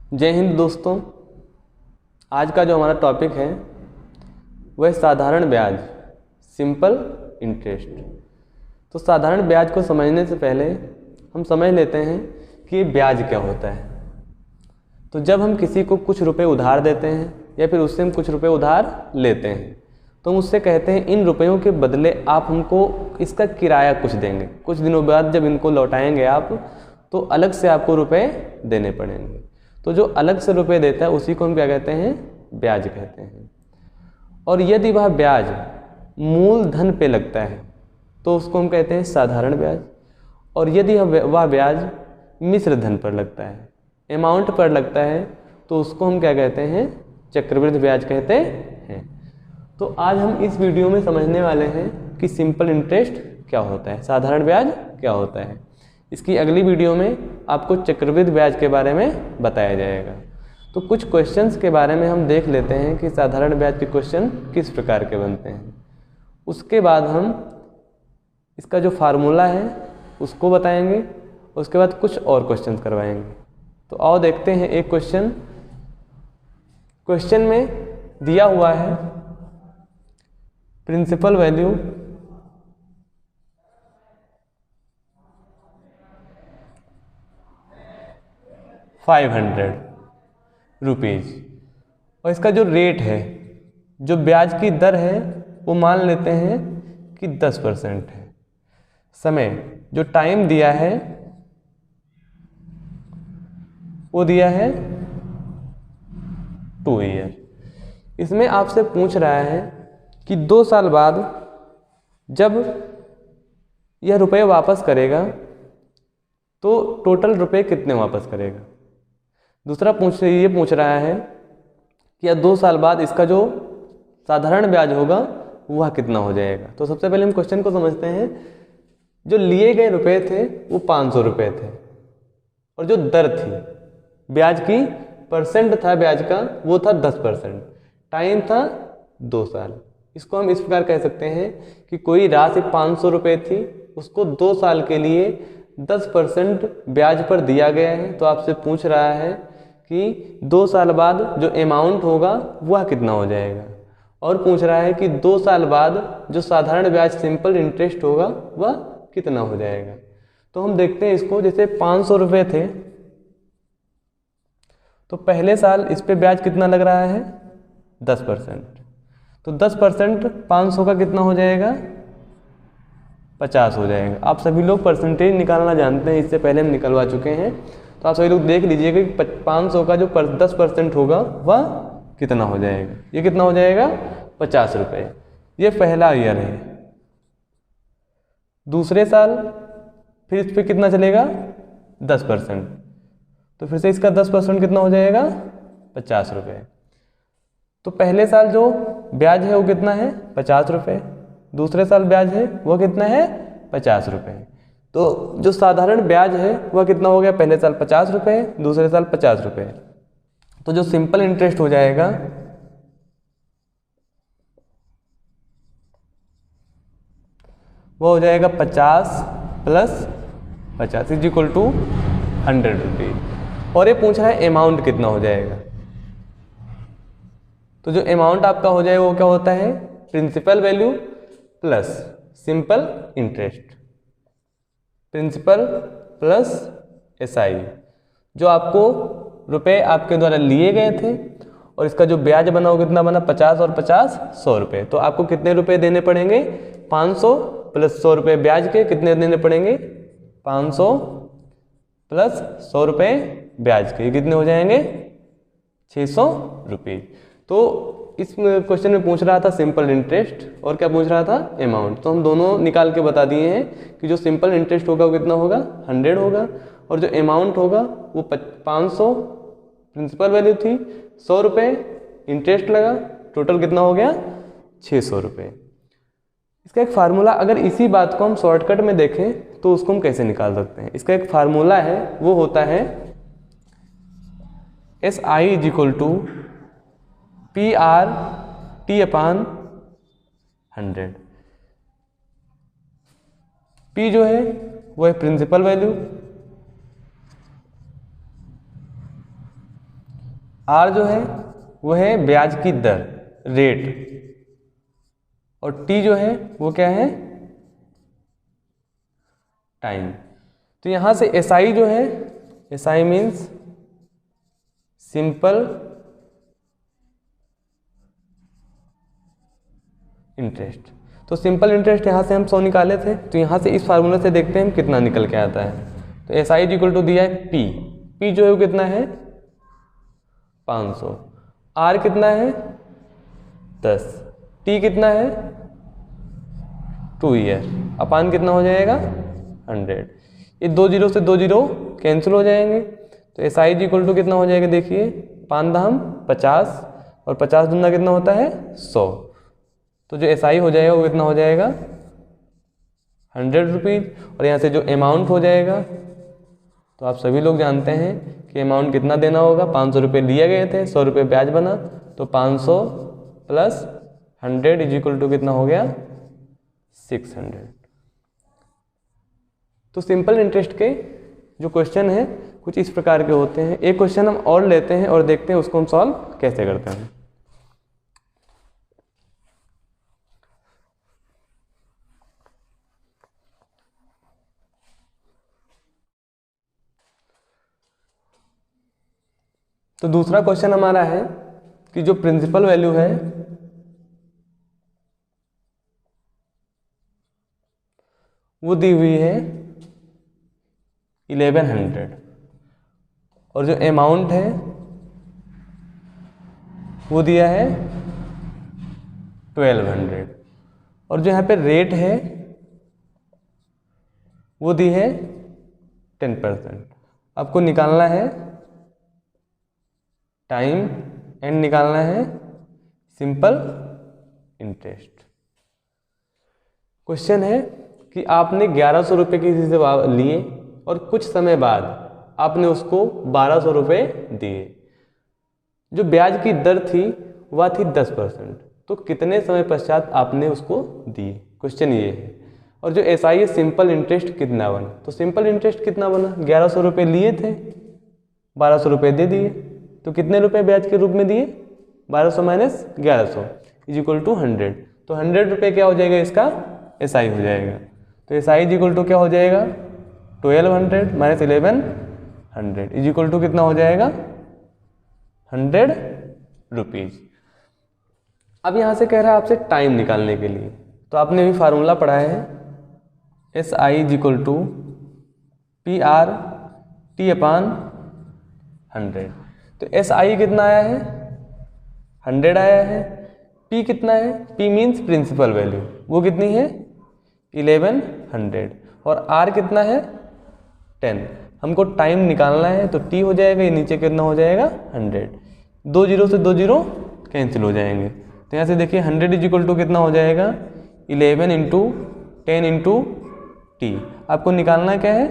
जय हिंद दोस्तों। आज का जो हमारा टॉपिक है वह साधारण ब्याज, सिंपल इंटरेस्ट। तो साधारण ब्याज को समझने से पहले हम समझ लेते हैं कि ब्याज क्या होता है। तो जब हम किसी को कुछ रुपए उधार देते हैं या फिर उससे हम कुछ रुपए उधार लेते हैं तो हम उससे कहते हैं इन रुपयों के बदले आप हमको इसका किराया कुछ देंगे, कुछ दिनों बाद जब इनको लौटाएंगे आप तो अलग से आपको रुपए देने पड़ेंगे। तो जो अलग से रुपए देता है उसी को हम क्या कहते हैं, ब्याज कहते हैं। और यदि वह ब्याज मूलधन पे लगता है तो उसको हम कहते हैं साधारण ब्याज। और यदि वह ब्याज मिश्र धन पर लगता है, अमाउंट पर लगता है, तो उसको हम क्या कहते हैं, चक्रवृद्धि ब्याज कहते हैं। तो आज हम इस वीडियो में समझने वाले हैं कि सिंपल इंटरेस्ट क्या होता है, साधारण ब्याज क्या होता है। इसकी अगली वीडियो में आपको चक्रवृद्धि ब्याज के बारे में बताया जाएगा। तो कुछ क्वेश्चंस के बारे में हम देख लेते हैं कि साधारण ब्याज के क्वेश्चन किस प्रकार के बनते हैं। उसके बाद हम इसका जो फार्मूला है उसको बताएंगे, उसके बाद कुछ और क्वेश्चंस करवाएंगे। तो आओ देखते हैं एक क्वेश्चन। क्वेश्चन में दिया हुआ है प्रिंसिपल वैल्यू ₹500 और इसका जो रेट है, जो ब्याज की दर है वो मान लेते हैं कि 10% है। समय जो टाइम दिया है वो दिया है 2 ईयर। इसमें आपसे पूछ रहा है कि 2 साल बाद जब यह रुपए वापस करेगा तो टोटल रुपए कितने वापस करेगा। दूसरा ये पूछ रहा है कि 2 साल बाद इसका जो साधारण ब्याज होगा वह कितना हो जाएगा। तो सबसे पहले हम क्वेश्चन को समझते हैं। जो लिए गए रुपए थे वो 500 रुपये थे और जो दर थी ब्याज की, परसेंट था ब्याज का, वो था 10%। टाइम था 2 साल। इसको हम इस प्रकार कह सकते हैं कि कोई राशि 500 रुपये थी, उसको 2 साल के लिए 10% ब्याज पर दिया गया है। तो आपसे पूछ रहा है कि 2 साल बाद जो अमाउंट होगा वह कितना हो जाएगा, और पूछ रहा है कि 2 साल बाद जो साधारण ब्याज सिंपल इंटरेस्ट होगा वह कितना हो जाएगा। तो हम देखते हैं इसको। जैसे 500 रुपये थे तो पहले साल इस पे ब्याज कितना लग रहा है, 10%। तो 10% 500 का कितना हो जाएगा, 50 हो जाएगा। आप सभी लोग परसेंटेज निकालना जानते हैं, इससे पहले हम निकलवा चुके हैं। तो आप सभी लोग देख लीजिएगा कि 500 का जो 10% होगा वह कितना हो जाएगा। ये कितना हो जाएगा, 50 रुपये। ये पहला ईयर है। दूसरे साल फिर इस पर कितना चलेगा, 10%। तो फिर से इसका 10% कितना हो जाएगा, 50 रुपये। तो पहले साल जो ब्याज है वो कितना है, 50 रुपये। दूसरे साल ब्याज है वो कितना है, 50 रुपये। तो जो साधारण ब्याज है वह कितना हो गया, पहले साल 50 रुपये, दूसरे साल 50 रुपये। तो जो सिंपल इंटरेस्ट हो जाएगा वो हो जाएगा 50 + 50 = 100 रुपीज़। और ये पूछ रहा है अमाउंट कितना हो जाएगा। तो जो अमाउंट आपका हो जाएगा वो क्या होता है, principal value plus simple interest. Principal plus SI, जो आपको रुपए आपके द्वारा लिए गए थे और इसका जो ब्याज बना वो कितना बना, 50 और 50 100 रुपये। तो आपको कितने रुपए देने पड़ेंगे, 500 + 100 रुपये ब्याज के कितने देने पड़ेंगे, 500 + 100 रुपये ब्याज के कितने हो जाएंगे, 600 रुपये। तो इस क्वेश्चन में पूछ रहा था सिंपल इंटरेस्ट और क्या पूछ रहा था, अमाउंट। तो हम दोनों निकाल के बता दिए हैं कि जो सिंपल इंटरेस्ट होगा वो कितना होगा, 100 होगा, और जो अमाउंट होगा वो 500 प्रिंसिपल वैल्यू थी, 100 रुपये इंटरेस्ट लगा, टोटल कितना हो गया, 600 रुपये। इसका एक फार्मूला, अगर इसी बात को हम शॉर्टकट में देखें तो उसको हम कैसे निकाल सकते हैं। इसका एक फार्मूला है, वो होता है SI = PR/T/100। P जो है वो है प्रिंसिपल वैल्यू, आर जो है वो है ब्याज की दर, रेट, और टी जो है वो क्या है, टाइम। तो यहां से एसआई जो है, एसआई मीन्स सिंपल इंटरेस्ट। तो सिंपल इंटरेस्ट यहाँ से हम 100 निकाले थे, तो यहाँ से इस फार्मूले से देखते हैं हम कितना निकल के आता है। तो एस आई इक्वल टू दिया है पी, पी जो है वो कितना है 500, आर कितना है 10, टी कितना है 2 ईयर, अपान कितना हो जाएगा 100। ये 2 जीरो से 2 जीरो कैंसिल हो जाएंगे, तो एस आई इक्वल टू कितना हो जाएगा, देखिए 5 दाम 50 और 50 दूना कितना होता है 100। तो जो एसआई हो जाएगा वो कितना हो जाएगा 100 रुपीज़। और यहाँ से जो अमाउंट हो जाएगा, तो आप सभी लोग जानते हैं कि अमाउंट कितना देना होगा, 500 रुपये लिए गए थे, 100 रुपये ब्याज बना, तो 500 प्लस 100 इज इक्वल टू कितना हो गया 600। तो सिंपल इंटरेस्ट के जो क्वेश्चन है कुछ इस प्रकार के होते हैं। एक क्वेश्चन हम और लेते हैं और देखते हैं उसको हम सॉल्व कैसे करते हैं। तो दूसरा क्वेश्चन हमारा है कि जो प्रिंसिपल वैल्यू है वो दी हुई है 1100 और जो अमाउंट है वो दिया है 1200 और जो यहाँ पे रेट है वो दी है 10%। आपको निकालना है टाइम एंड निकालना है सिंपल इंटरेस्ट। क्वेश्चन है कि आपने 1100 रुपये किसी से लिए और कुछ समय बाद आपने उसको 1200 रुपये दिए। जो ब्याज की दर थी वह थी 10%, तो कितने समय पश्चात आपने उसको दिए, क्वेश्चन ये है। और जो एसआई है सिंपल इंटरेस्ट कितना बना, तो सिंपल इंटरेस्ट कितना बना, 1100 रुपये लिए थे, 1200 रुपये दे दिए, तो कितने रुपए ब्याज के रूप में दिए, 1200 माइनस 1100 इज इक्वल टू 100। तो 100 रुपये क्या हो जाएगा, इसका एसआई हो जाएगा। तो एसआई इज इक्वल टू क्या हो जाएगा 1200 माइनस 1100 इज इक्वल टू कितना हो जाएगा 100 रुपीज। अब यहाँ से कह रहा है आपसे टाइम निकालने के लिए, तो आपने भी फार्मूला पढ़ा है S I is equal to P R T upon 100। तो एस आई कितना आया है 100 आया है, पी कितना है, पी मीन्स प्रिंसिपल वैल्यू, वो कितनी है 1100 और आर कितना है 10। हमको टाइम निकालना है तो टी हो जाएगा, ये नीचे कितना हो जाएगा 100, 2 जीरो से 2 जीरो कैंसिल हो जाएंगे। तो यहाँ से देखिए 100 इज इक्वल टू कितना हो जाएगा 11 इंटू 10 इंटू टी। आपको निकालना क्या है,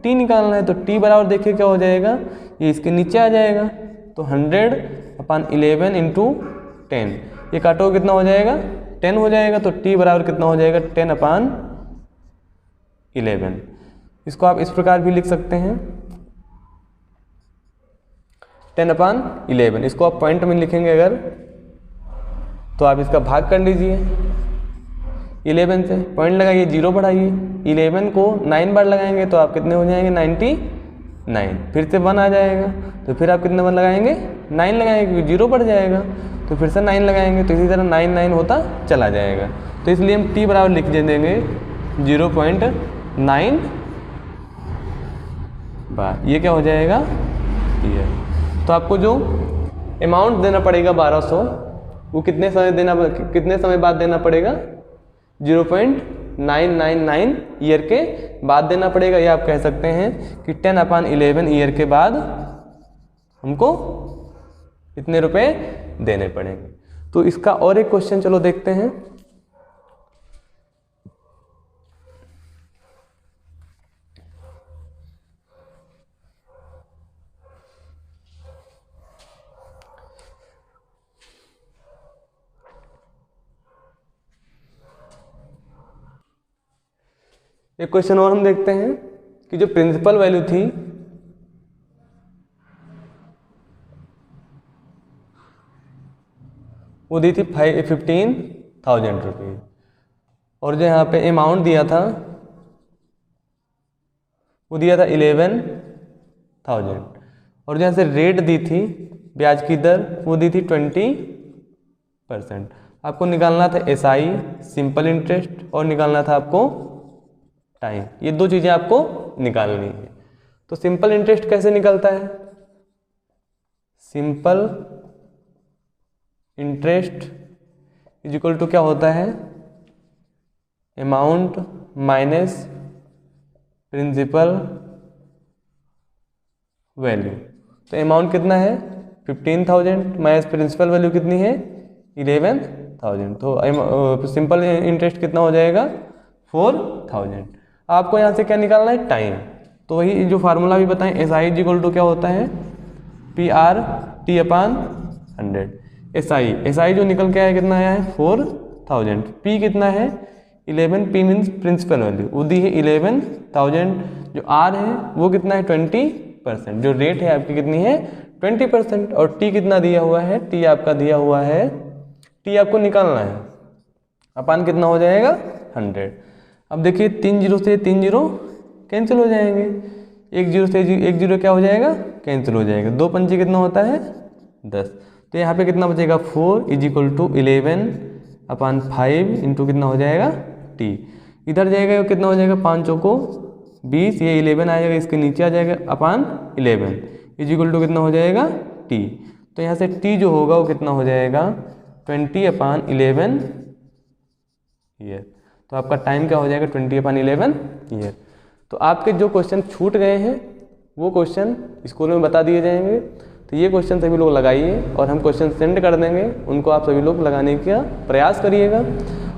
टी निकालना है, तो टी बराबर देखिए क्या हो जाएगा, ये इसके नीचे आ जाएगा, तो 100 अपान 11 इंटू 10, ये काटो कितना हो जाएगा 10 हो जाएगा, तो टी बराबर कितना हो जाएगा 10 अपान 11। इसको आप इस प्रकार भी लिख सकते हैं 10 अपान 11, इसको आप पॉइंट में लिखेंगे अगर तो आप इसका भाग कर लीजिए 11 से, पॉइंट लगाइए, 0 बढ़ाइए, 11 को 9 बार लगाएंगे तो आप कितने हो जाएंगे 99, फिर से 1 आ जाएगा, तो फिर आप कितने 1 लगाएंगे 9 लगाएंगे क्योंकि 0 बढ़ जाएगा, तो फिर से 9 लगाएंगे, तो इसी तरह 9 होता चला जाएगा। तो इसलिए हम टी बराबर लिख देंगे 0.9 बार, ये क्या हो जाएगा ये। तो आपको जो अमाउंट देना पड़ेगा 1200, वो कितने समय बाद देना पड़ेगा 0.999 ईयर के बाद देना पड़ेगा, या आप कह सकते हैं कि 10 अपान 11 ईयर के बाद हमको इतने रुपए देने पड़ेंगे। तो इसका और एक क्वेश्चन चलो देखते हैं। एक क्वेश्चन और हम देखते हैं कि जो प्रिंसिपल वैल्यू थी वो दी थी 15,000 रुपीज़। और जो यहाँ पे अमाउंट दिया था वो दिया था 11,000। और जो यहाँ से रेट दी थी ब्याज की दर वो दी थी 20%। आपको निकालना था SI सिंपल इंटरेस्ट और निकालना था आपको टाइम। ये दो चीज़ें आपको निकालनी है। तो सिंपल इंटरेस्ट कैसे निकलता है? Simple interest is equal to क्या होता है? Amount minus principal value. तो अमाउंट कितना है? 15,000 माइनस प्रिंसिपल वैल्यू कितनी है? 11,000। तो सिंपल इंटरेस्ट कितना हो जाएगा? 4,000। आपको यहाँ से क्या निकालना है? टाइम। तो वही जो फार्मूला भी बताएं, SI इज इक्वल टू क्या होता है? PR/T/100। SI जो निकल के आया कितना आया है? 4,000। P कितना है? 11। P मीन्स प्रिंसिपल वैल्यू, वो दी है 11,000। जो R है वो कितना है? 20%। जो रेट है आपकी कितनी है? 20%। और T कितना दिया हुआ है? T आपका दिया हुआ है, T आपको निकालना है, अपान कितना हो जाएगा? 100। अब देखिए 3 जीरो से 3 जीरो कैंसिल हो जाएंगे, 1 जीरो से 1 जीरो क्या हो जाएगा? कैंसिल हो जाएगा। 2 पंचे कितना होता है? 10। तो यहाँ पे कितना बचेगा? 4 इज इक्वल टू 11/5 इंटू कितना हो जाएगा? T। इधर जाएगा कितना हो जाएगा? 5 चौको 20, ये 11 आ जाएगा, इसके नीचे आ जाएगा अपान 11 इज इक्वल टू कितना हो जाएगा? T। तो यहाँ से T जो होगा वो कितना हो जाएगा? 20/11 ईयर। तो आपका टाइम क्या हो जाएगा? 20/11 ईयर। तो आपके जो क्वेश्चन छूट गए हैं वो क्वेश्चन स्कूल में बता दिए जाएंगे। तो ये क्वेश्चन सभी लोग लगाइए और हम क्वेश्चन सेंड कर देंगे, उनको आप सभी लोग लगाने का प्रयास करिएगा।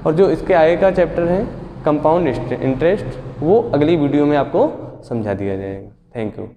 और जो इसके आगे का चैप्टर है कंपाउंड इंटरेस्ट, वो अगली वीडियो में आपको समझा दिया जाएगा। Thank you.